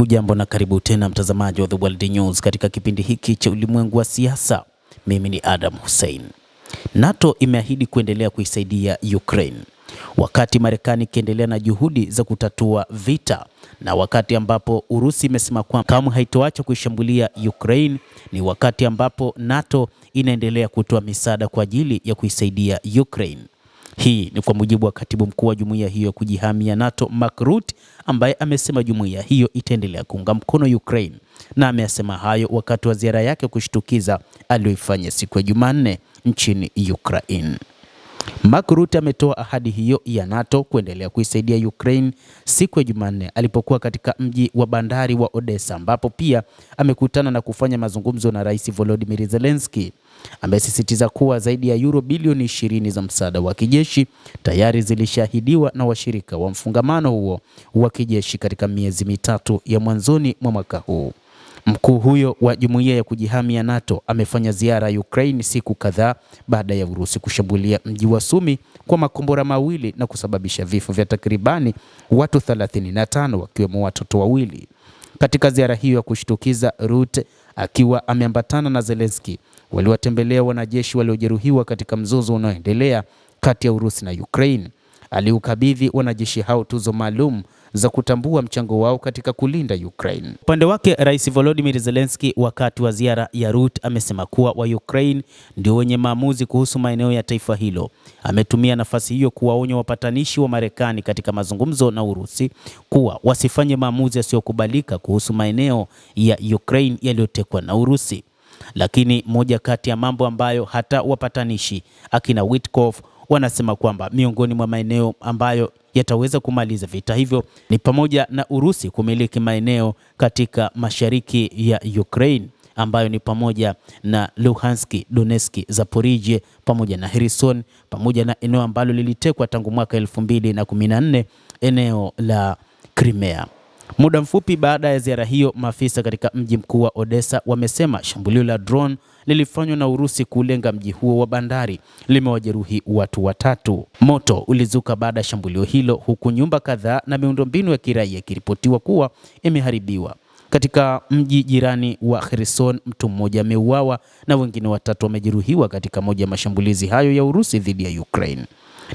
Hujambo na karibu tena mtazamaji wa The World News katika kipindi hiki cha ulimwengu wa siasa. Mimi ni Adam Hussein. NATO imeahidi kuendelea kuisaidia Ukraine wakati Marekani ikiendelea na juhudi za kutatua vita, na wakati ambapo Urusi imesema kwamba kamwe haitoacha kuishambulia Ukraine. Ni wakati ambapo NATO inaendelea kutoa misaada kwa ajili ya kuisaidia Ukraine. Hii ni kwa mujibu wa katibu mkuu wa jumuiya hiyo kujihamia NATO Mark Rutte, ambaye amesema jumuiya hiyo itaendelea kuunga mkono Ukraine, na amesema hayo wakati wa ziara yake kushtukiza aliyoifanya siku ya Jumanne nchini Ukraine. Mark Rutte ametoa ahadi hiyo ya NATO kuendelea kuisaidia Ukraine siku ya Jumanne alipokuwa katika mji wa bandari wa Odessa, ambapo pia amekutana na kufanya mazungumzo na Rais Volodymyr Zelensky. Amesisitiza kuwa zaidi ya euro bilioni 20 za msaada wa kijeshi tayari zilishahidiwa na washirika wa mfungamano huo wa kijeshi katika miezi mitatu ya mwanzoni mwa mwaka huu. Mkuu huyo wa jumuiya ya kujihamia NATO amefanya ziara ya Ukraine siku kadhaa baada ya Urusi kushambulia mji wa Sumi kwa makombora mawili na kusababisha vifo vya takribani watu 35 wakiwemo watoto wawili. Katika ziara hiyo ya kushtukiza, Rutte akiwa ameambatana na Zelensky waliwatembelea wanajeshi waliojeruhiwa katika mzozo unaoendelea kati ya Urusi na Ukraine. Aliukabidhi wanajeshi hao tuzo maalum za kutambua mchango wao katika kulinda Ukraine. Upande wake, Rais Volodymyr Zelensky wakati wa ziara ya Rutte amesema kuwa wa Ukraine ndio wenye maamuzi kuhusu maeneo ya taifa hilo. Ametumia nafasi hiyo kuwaonya wapatanishi wa Marekani katika mazungumzo na Urusi kuwa wasifanye maamuzi yasiyokubalika kuhusu maeneo ya Ukraine yaliyotekwa na Urusi. Lakini moja kati ya mambo ambayo hata wapatanishi akina Witkoff wanasema kwamba miongoni mwa maeneo ambayo yataweza kumaliza vita hivyo ni pamoja na Urusi kumiliki maeneo katika mashariki ya Ukraine ambayo ni pamoja na Luhansk, Donetsk, Zaporizhia pamoja na Kherson, pamoja na eneo ambalo lilitekwa tangu mwaka 2014, eneo la Crimea. Muda mfupi baada ya ziara hiyo, maafisa katika mji mkuu wa Odessa wamesema shambulio la drone lilifanywa na Urusi kulenga mji huo wa bandari limewajeruhi watu 3. Moto ulizuka baada ya shambulio hilo, huku nyumba kadhaa na miundombinu ya kiraia ikiripotiwa kuwa imeharibiwa. Katika mji jirani wa Kherson, mtu mmoja ameuawa na wengine 3 wamejeruhiwa katika moja ya mashambulizi hayo ya Urusi dhidi ya Ukraine.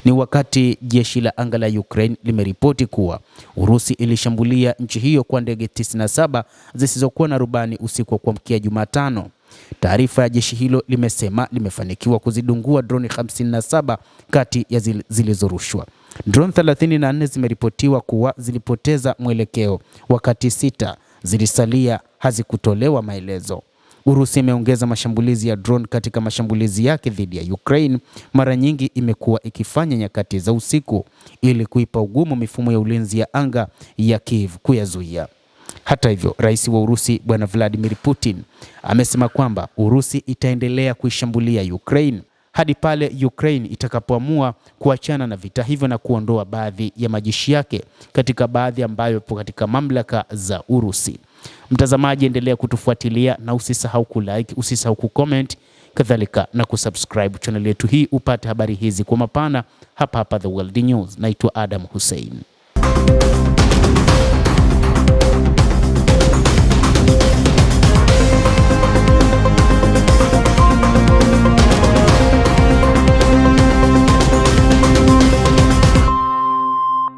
Ni wakati jeshi la anga la Ukraine limeripoti kuwa Urusi ilishambulia nchi hiyo kwa ndege 97 zisizokuwa na rubani usiku wa kuamkia Jumatano. Taarifa ya jeshi hilo limesema limefanikiwa kuzidungua droni 57 kati ya zilizorushwa. Drone 34 zimeripotiwa kuwa zilipoteza mwelekeo, wakati 6 zilisalia hazikutolewa maelezo. Urusi imeongeza mashambulizi ya drone katika mashambulizi yake dhidi ya Ukraine. Mara nyingi imekuwa ikifanya nyakati za usiku ili kuipa ugumu mifumo ya ulinzi ya anga ya Kiev kuyazuia. Hata hivyo, rais wa Urusi Bwana Vladimir Putin amesema kwamba Urusi itaendelea kuishambulia Ukraine hadi pale Ukraine itakapoamua kuachana na vita hivyo na kuondoa baadhi ya majeshi yake katika baadhi ambayo yapo katika mamlaka za Urusi. Mtazamaji, endelea kutufuatilia na usisahau kulike, usisahau kucomment, kadhalika na kusubscribe channel yetu hii upate habari hizi kwa mapana hapa The World News. Naitwa Adam Hussein.